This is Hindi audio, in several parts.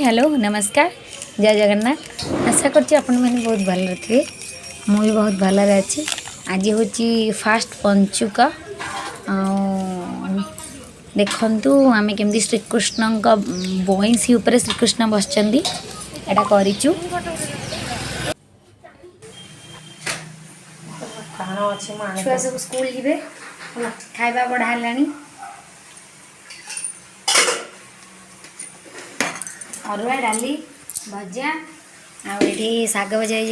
हेलो नमस्कार जय जगन्नाथ। आशा करछि आपण मैंने बहुत भल थे। मुझे बहुत भल अच्छी। आज हूँ फास्ट पंचुक। देखु आम केमती श्रीकृष्ण बईसी उपर श्रीकृष्ण बसचंदी एटा करिचु। छुआ सब स्कूल जीवे खाइबा बढ़ा अरुआ डाली भजा आठी शाग भजा हो।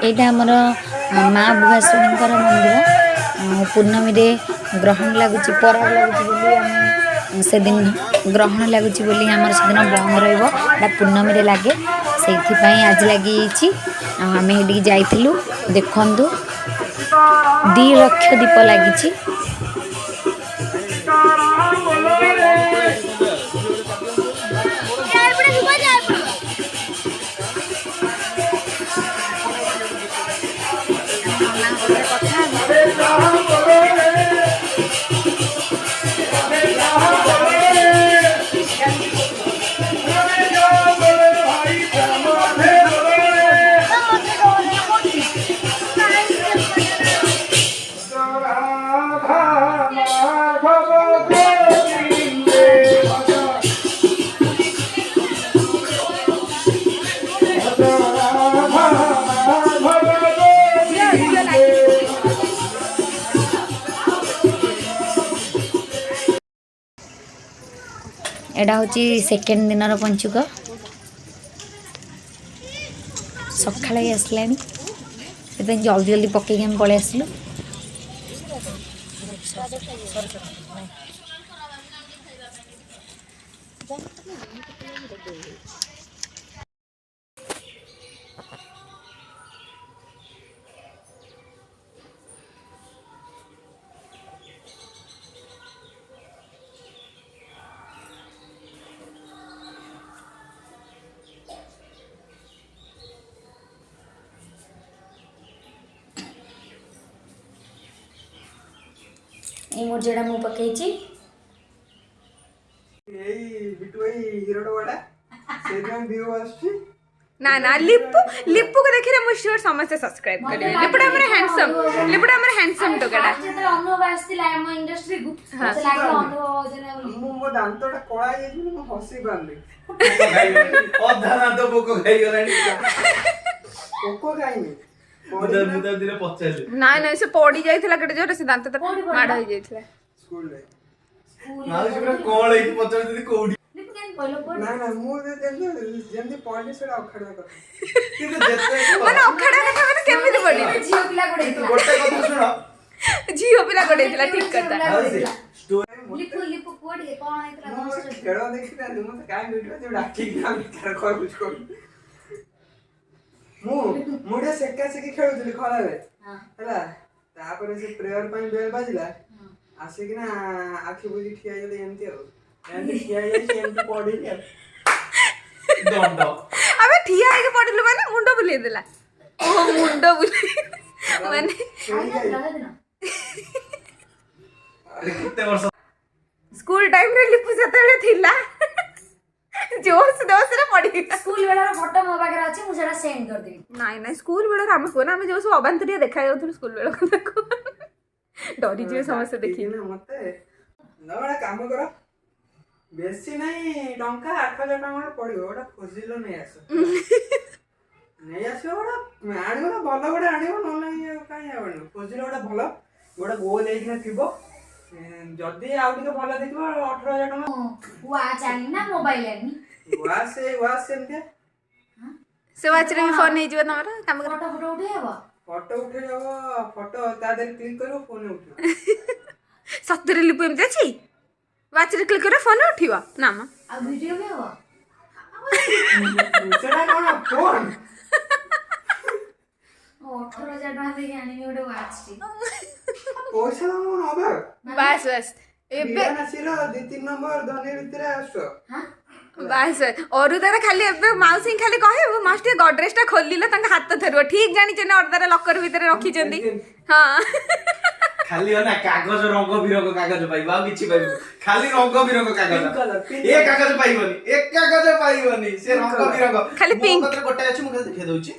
यहाँ आमर माँ भुआसुणी मंदिर पूर्णमी ग्रहण लगुच पराग लगुच से दिन ग्रहण लगुच आमर से दिन बंद रहा पूर्णमी लगे से आज लगी आम ये जाइलु देखु 2 लक्ष दीप लगी। एटा हूँ सेकेंड दिन पंचुक सका आसला जल्दी जल्दी पकईक आम पलि आसलु। ये मोर जेड़ा मु पकई ना ना लिपु लिपु को देखिरे मु श्योर समस्त सब्सक्राइब करिवे। लिपुडा हमर हैंडसम टोकेडा जेतले अनुभव आस्तिला हम इंडस्ट्री गु से लागे अनुभव जने मु मो दांतटा कोळा जेछि मु हसी बारली अधा दांत पोको खाई गलानी पोको खाइनी मुदा दिने पचाइले ना ना से पड़ी जाइथिला केटे जोर से दांत त माड होई जाइथिला स्कूल रे ना से कोळ एक पचाइ दि कोडी ना ना मु जेंदी पॉइंट से अखड़ा कर किंतु जत्ते माने अखड़ा कथा माने केमिति पड़ी झियो पिला गोडे गोटे कथा सुनो झियो पिला गोडेथिला ठीक करता लिपु लिपु कोडी कोन आइतला खेळ देखिता मु त काय वीडियो जे डाकी ना कर कर कुछ कर मुडे सेका सेकी खेलुतली खरा रे हला तापर से प्रेयर पई बेल बाजिला आसे कि ना आखि बुझी ठिया गेले एमती हो एमती ठिया गेले एमती पड़ी ले दंड अबे ठिया के पड़लु माने मुंडो बुले देला ओ मुंडो बुले माने अरे कितने वर्ष स्कूल टाइम रे लिपु सेतेले थिला जोश दोस रे पड़ी स्कूल बेला फोटो मो पाखे अछि मु सेटा सेंड कर देबी। नाइ नाइ स्कूल बेला हम कोन हम जो सब अबांतरिया देखा जाउथु स्कूल बेला को देखो डरी जे समस्त देखि ना मते नबड़ा काम करो बेसी नहीं टंका 8000 टंका पड़ियो ओटा खोजिलो नहीं आसो नहीं आसो ओटा आनिबो भलो गोटे आनिबो न काई आबनो खोजिलो ओटा भलो गोटे गोल लेकिन थिबो जदी आउ टिके भलो देखिबो 18000 टंका वाच आनी ना मोबाइल आनी वाच से एमते से वाच रे फोन नहीं जीव तमरा काम कर फोटो फोटो उठे हबो फोटो उठे जाबो फोटो ता देर क्लिक करो फोन उठो सत्तरे लिपु एमते अछि वाच रे क्लिक करे फोन उठिबो ना म आ वीडियो भी हबो सेटा कोन फोन 18,000 टका देके आनी गोटे वाच टी पैसा दम नबे बस बस ଏବେ ଆସିର 2-3 ନମ୍ବର ଧନୀ ଭିତରେ ଆସ ବାସ୍ ଅରୁଦାର ଖାଲି ଏବେ ମାଉସୀ ଖାଲି କହିବୁ ମାଉସୀ ଟିକେ ଗଡରେଜ ଟା ଖୋଲିଲେ ତାଙ୍କ ହାତ ଧରିବ ଠିକ ଜାଣିଛ ନା ଅରୁଦାର ଲକର ଭିତରେ ରଖିଛନ୍ତି ହଁ ଖାଲି ନା କାଗଜ ରଙ୍ଗ ବିରଙ୍ଗ କାଗଜ ପାଇବ ଆଉ କିଛି ପାଇବନି ଖାଲି ରଙ୍ଗ ବିରଙ୍ଗ କାଗଜ ଏ କାଗଜ ପାଇବନି ଏ କାଗଜ ପାଇବନି ସେ ରଙ୍ଗ ବିରଙ୍ଗ ଖାଲି ମୋ pink। ପାଖରେ ଗୋଟେ ଅଛି ମୁଁ ଖାଲି ଦେଖେଇ ଦଉଛି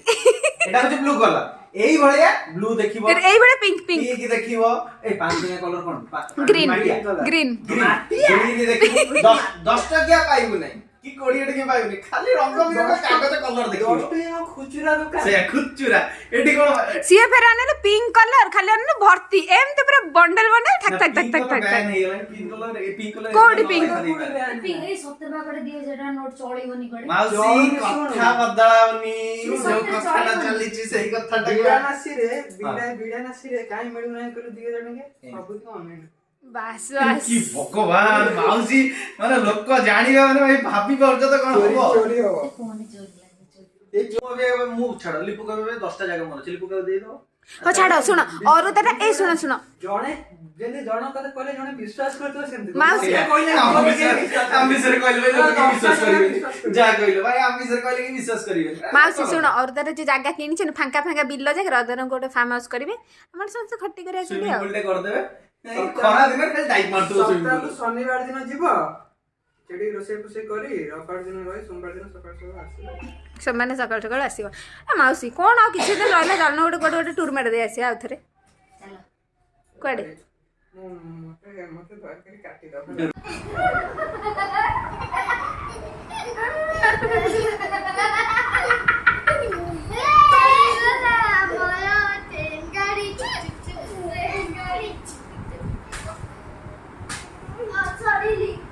ଏଟା ହଉଛି ବ୍ଲୁ କଲର ଏଇ ଭଳିଆ ବ୍ଲୁ ଦେଖିବ এইবারে পিঙ্ক পিঙ্ক ପିଙ୍କ ଦେଖିବ ଏ ପାଞ୍ଚ କଲର କଣ গ্রিন গ্রিন ଗ୍ରୀନ ଦେଖିବ 10 ଟକିଆ ପାଇବୁ ନାହିଁ କି 20 ଟକିଆ ପାଇବୁନି ଖାଲି ରଙ୍ଗ ବିରଙ୍ଗ କାଗଜ କଲର ଦେଖିବ 10 ଟଙ୍କା ଖୁଚୁରା ଦୋକାନ ସେ ଖୁଚୁରା ଏଠି କଣ ସିଏ ଫେର ଆଣିଲେ ପିଙ୍କ୍ କଲର ଖାଲି ଆଣିଲେ ଭର୍ତ୍ତି ଏମିତି ପୁରା ବଣ୍ଡଲ ବଣ୍ଡଲ ଠାକ ଠାକ ଠାକ ଠାକ ଠାକ ବ୍ୟାନ୍ ହେଇଗଲାଣି ପିଙ୍କ କଲର ଏ ପିଙ୍କ କଲର କୋଉଠି pink? ଏଇ ସପ୍ତାହ ପାଖରେ 2000 ନୋଟ ଚଳିବନି କୁଆଡେ ମାଉସୀ କଥା ବଦଳାଉନି ଯୋଉ କଥାଟା ଚାଲିଛି ସେଇ କଥାଟା ବିଡ଼ାନାସିରେ କାଇଁ ମିଳୁନାହିଁ କହିଲୁ 2000 ଟଙ୍କା ସବୁଦିନ ଅନଲାଇନ ବାସ୍ ବାସ୍ କି ଭଗବାନ ମାଉସୀ ମାନେ ଲୋକ ଜାଣିବା ମାନେ ଭାଇ ଭାବି ପାରୁଛ ତ କଣ ହବ ଚୋରି ହବ ଫୋନ ଚୋରି ଲାଗେ ଏଇ ଯୋଉ ଏବେ ମୁଁ ଛାଡ ଲିପୁ କବେ 10ଟା ଜାଗା ମୋର ଅଛି ଲିପୁ କବେ ଦେଇଦବ ହଉ ଛାଡ ଶୁଣ ଅରୁଦାଟା ଏଇ ଶୁଣ ଶୁଣ ଜଣେ ଯେମିତି ଜଣ କଥା କହିଲେ ଜଣେ ବିଶ୍ୱାସ କରୁଥିବ ସେମିତି ମାଉସୀ, ସେଇଆ କହିଲେ ଆମର କେହି ବିଶ୍ୱାସ କରିବେନି। ଆମିଷରେ କହିଲେ ଭାଇ ଲୋକ କେହି ବିଶ୍ୱାସ କରିବେନି ଯାହା କହିଲେ ଭାଇ ଆମିଷରେ କହିଲେ କି ବିଶ୍ୱାସ କରିବେନି ମାଉସୀ ଶୁଣ ଅରୁଦାର ଯୋଉ ଜାଗା କିଣିଛନ୍ତି ଫାଙ୍କା ଫାଙ୍କା ବିଲ ଜାଗାରେ ଅରୁଦାରଙ୍କୁ ଗୋଟେ ଫାର୍ମ ହାଉସ କରିବେ ଆମର ସମସ୍ତେ ଖଟି କରି ଆସିବେ ସୁଇମିଂ ଆଉ ପୁଲ ଟେ କରିଦେବେ ଏଇ ଖରା ଦିନରେ ଖାଲି ଡାଇଭ୍ ମାରୁଥିବ ସୁଇମିଂ ସପ୍ତାହକୁ ପୁଲ ଶନିବାର ଦିନ ଯିବ ସେଠି ରୋଷେଇ ଫୋଷେଇ କରି ରବିବାର ଦିନ ରହି ସୋମବାର ଦିନ ସକାଳୁ ସକାଳୁ ଆସିବ ସେମାନେ ସକାଳୁ ସକାଳୁ ଆସିବ ଏ ମାଉସୀ କଣ ଆଉ କିଛି ଦିନ ରହିଲା ଚାଲୁନ ଗୋଟେ କୁଆଡେ ଗୋଟେ ଟୁର ମାରି ଦେଇ ଆସିବା ଆଉ ଥରେ ଚାଲ କୁଆଡେ ମତେ ଦରକାର କାଟିଦବ